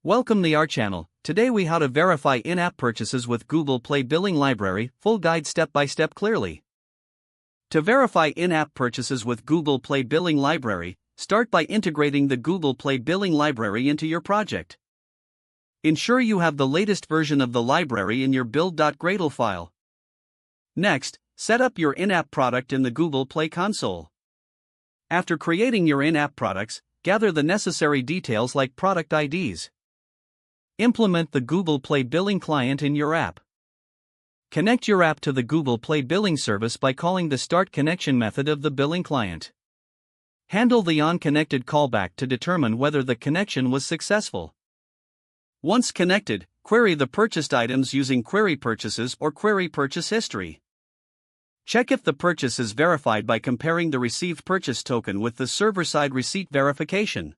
Welcome to our channel. Today we how to verify in-app purchases with Google Play Billing Library, full guide step-by-step clearly. To verify in-app purchases with Google Play Billing Library, start by integrating the Google Play Billing Library into your project. Ensure you have the latest version of the library in your build.gradle file. Next, set up your in-app product in the Google Play console. After creating your in-app products, gather the necessary details like product IDs. Implement the Google Play Billing client in your app. Connect your app to the Google Play Billing service by calling the Start Connection method of the billing client. Handle the onConnected callback to determine whether the connection was successful. Once connected, query the purchased items using Query Purchases or Query Purchase History. Check if the purchase is verified by comparing the received purchase token with the server-side receipt verification.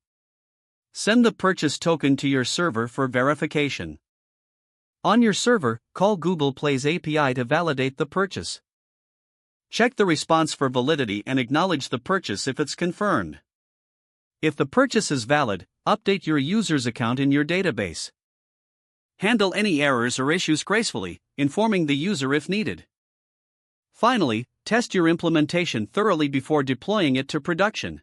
Send the purchase token to your server for verification. On your server, call Google Play's API to validate the purchase. Check the response for validity and acknowledge the purchase if it's confirmed. If the purchase is valid, update your user's account in your database. Handle any errors or issues gracefully, informing the user if needed. Finally, test your implementation thoroughly before deploying it to production.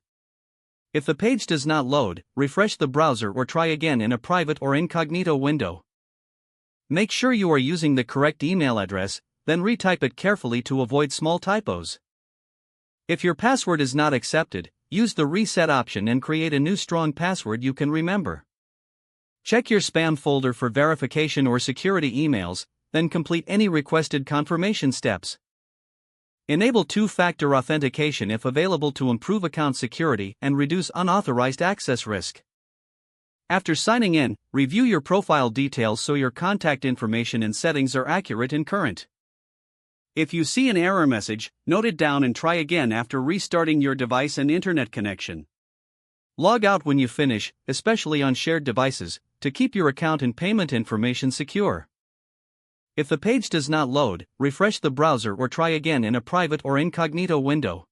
If the page does not load, refresh the browser or try again in a private or incognito window. Make sure you are using the correct email address, then retype it carefully to avoid small typos. If your password is not accepted, use the reset option and create a new strong password you can remember. Check your spam folder for verification or security emails, then complete any requested confirmation steps. Enable two-factor authentication if available to improve account security and reduce unauthorized access risk. After signing in, review your profile details so your contact information and settings are accurate and current. If you see an error message, note it down and try again after restarting your device and internet connection. Log out when you finish, especially on shared devices, to keep your account and payment information secure. If the page does not load, refresh the browser or try again in a private or incognito window.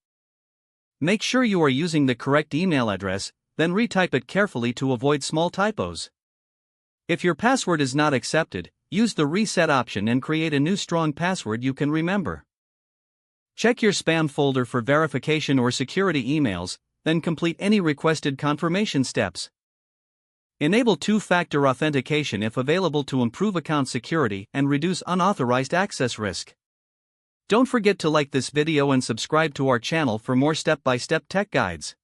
Make sure you are using the correct email address, then retype it carefully to avoid small typos. If your password is not accepted, use the reset option and create a new strong password you can remember. Check your spam folder for verification or security emails, then complete any requested confirmation steps. Enable two-factor authentication if available to improve account security and reduce unauthorized access risk. Don't forget to like this video and subscribe to our channel for more step-by-step tech guides.